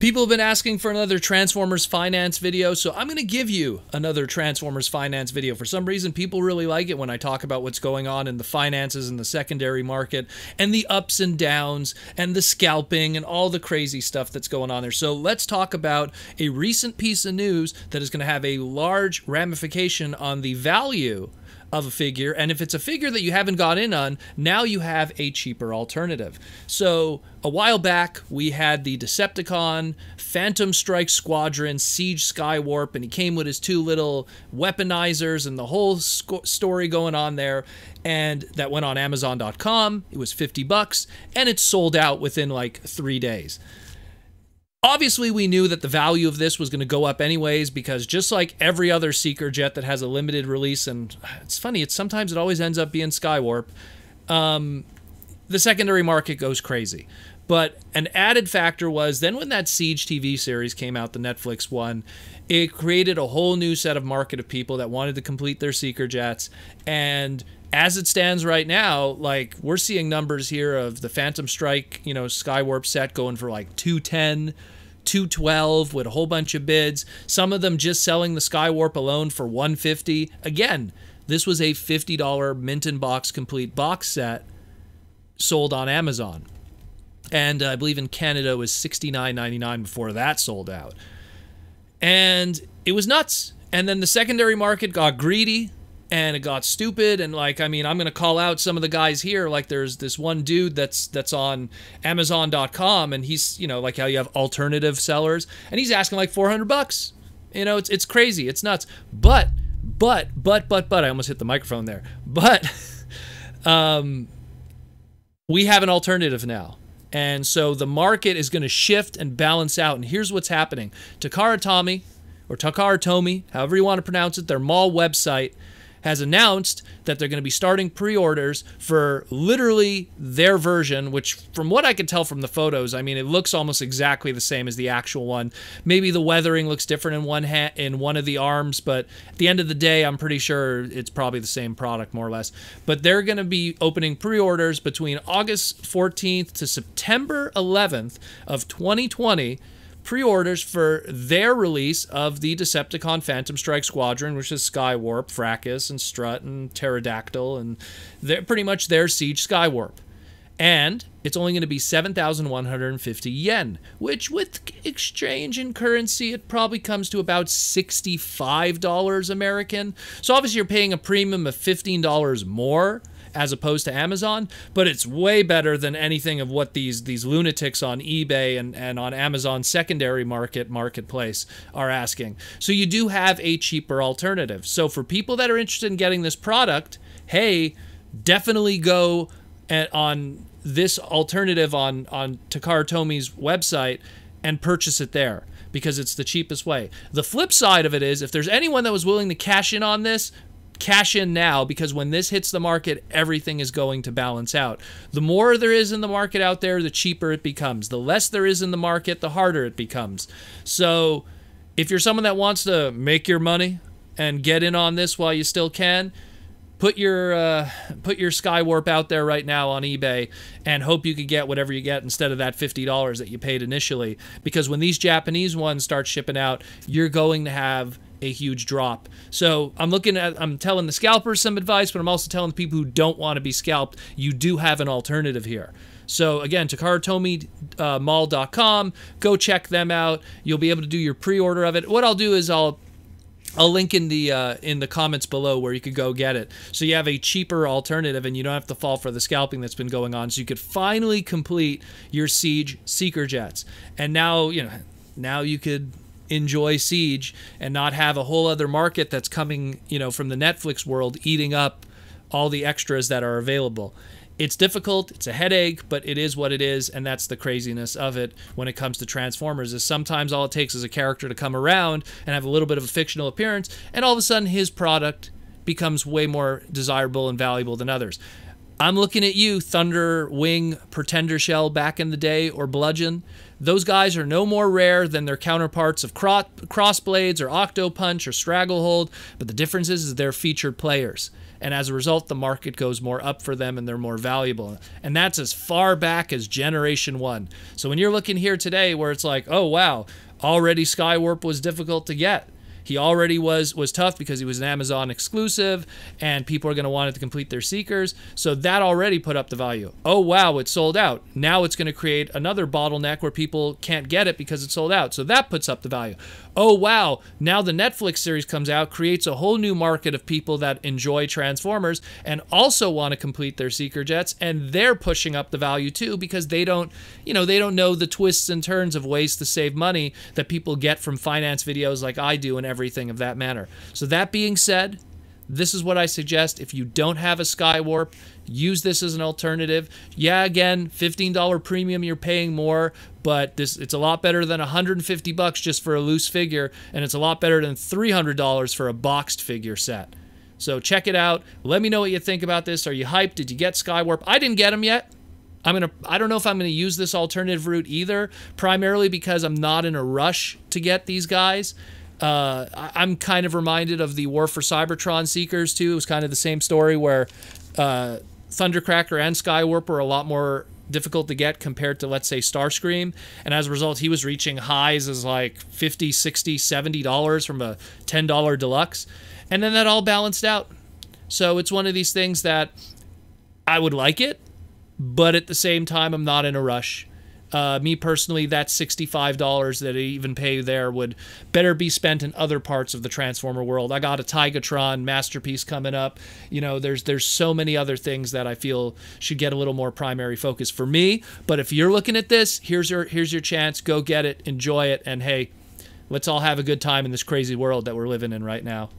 People have been asking for another Transformers Finance video, so I'm going to give you another Transformers Finance video. For some reason, people really like it when I talk about what's going on in the finances and the secondary market and the ups and downs and the scalping and all the crazy stuff that's going on there. So let's talk about a recent piece of news that is going to have a large ramification on the value of a figure, and if it's a figure that you haven't got in on, now you have a cheaper alternative. So a while back we had the Decepticon Phantom Strike Squadron Siege Skywarp, and he came with his two little weaponizers and the whole story going on there, and that went on Amazon.com. It was $50 and it sold out within like 3 days. Obviously, we knew that the value of this was going to go up anyways, because just like every other Seeker jet that has a limited release, and it's funny, sometimes it always ends up being Skywarp, the secondary market goes crazy. But an added factor was then when that Siege TV series came out, the Netflix one, it created a whole new set of market of people that wanted to complete their Seeker jets. And as it stands right now, like, we're seeing numbers here of the Phantom Strike, you know, Skywarp set going for like 210, 212 with a whole bunch of bids. Some of them just selling the Skywarp alone for 150. Again, this was a $50 mint in box complete box set sold on Amazon. And I believe in Canada it was $69.99 before that sold out. And it was nuts. And then the secondary market got greedy and it got stupid. And like, I mean, I'm going to call out some of the guys here. Like, there's this one dude that's on Amazon.com, and he's, you know, like how you have alternative sellers, and he's asking like $400. You know, it's crazy. It's nuts. But, I almost hit the microphone there. But, we have an alternative now. And so the market is going to shift and balance out. And here's what's happening. Takara Tomy, or Takara Tomy, however you want to pronounce it, their mall website has announced that they're going to be starting pre-orders for literally their version, which from what I could tell from the photos, I mean, it looks almost exactly the same as the actual one. Maybe the weathering looks different in one of the arms, but at the end of the day, I'm pretty sure it's probably the same product, more or less. But they're going to be opening pre-orders between August 14th to September 11th of 2020, pre-orders for their release of the Decepticon Phantom Strike Squadron, which is Skywarp, Fracus, and Strut, and Pterodactyl, and they're pretty much their Siege Skywarp. And it's only going to be 7,150 yen, which with exchange and currency, it probably comes to about $65 American. So obviously you're paying a premium of $15 more as opposed to Amazon, but it's way better than anything of what these lunatics on eBay and on Amazon secondary marketplace are asking. So you do have a cheaper alternative. So for people that are interested in getting this product, hey, definitely go on this alternative on Takara Tomy's website and purchase it there, because it's the cheapest way. The flip side of it is, if there's anyone that was willing to cash in on this, cash in now, because when this hits the market, everything is going to balance out. The more there is in the market out there, the cheaper it becomes. The less there is in the market, the harder it becomes. So if you're someone that wants to make your money and get in on this while you still can, put your Skywarp out there right now on eBay and hope you could get whatever you get instead of that $50 that you paid initially. Because when these Japanese ones start shipping out, you're going to have a huge drop. So I'm telling the scalpers some advice, but I'm also telling the people who don't want to be scalped, you do have an alternative here. So again, TakaraTomy.mall.com, go check them out. You'll be able to do your pre-order of it. What I'll do is I'll link in the comments below where you could go get it. So you have a cheaper alternative and you don't have to fall for the scalping that's been going on. So you could finally complete your Siege Seeker jets. And now, you know, now you could enjoy Siege and not have a whole other market that's coming, you know, from the Netflix world eating up all the extras that are available. It's difficult, it's a headache, but it is what it is, and that's the craziness of it when it comes to Transformers, is sometimes all it takes is a character to come around and have a little bit of a fictional appearance, and all of a sudden his product becomes way more desirable and valuable than others. I'm looking at you, Thunder Wing, Pretender Shell back in the day, or Bludgeon. Those guys are no more rare than their counterparts of Crossblades or Octopunch or Stranglehold, but the difference is they're featured players. and as a result, the market goes more up for them and they're more valuable. And that's as far back as Generation 1. So when you're looking here today where it's like, oh wow, already Skywarp was difficult to get. He already was tough because he was an Amazon exclusive and people are going to want it to complete their seekers. So that already put up the value. Oh, wow, it's sold out. Now it's going to create another bottleneck where people can't get it because it's sold out. So that puts up the value. Oh, wow, now the Netflix series comes out, creates a whole new market of people that enjoy Transformers and also want to complete their seeker jets. And they're pushing up the value too because they don't know the twists and turns of ways to save money that people get from finance videos like I do and everything of that manner. So that being said, this is what I suggest. If you don't have a Skywarp, use this as an alternative. Yeah, again, $15 premium, you're paying more, but it's a lot better than $150 just for a loose figure, and it's a lot better than $300 for a boxed figure set. So check it out. Let me know what you think about this. Are you hyped? Did you get Skywarp? I didn't get them yet. I don't know if I'm gonna use this alternative route either, primarily because I'm not in a rush to get these guys. I'm kind of reminded of the War for Cybertron Seekers too. It was kind of the same story where Thundercracker and Skywarp were a lot more difficult to get compared to, let's say, Starscream, and as a result he was reaching highs as like $50, $60, $70 from a $10 deluxe, and then that all balanced out. So it's one of these things that I would like it, but at the same time I'm not in a rush. Me personally, that $65 that I even pay there would better be spent in other parts of the Transformer world. I got a Tigatron Masterpiece coming up. You know, there's so many other things that I feel should get a little more primary focus for me. But if you're looking at this, here's your chance. Go get it, enjoy it, and hey, let's all have a good time in this crazy world that we're living in right now.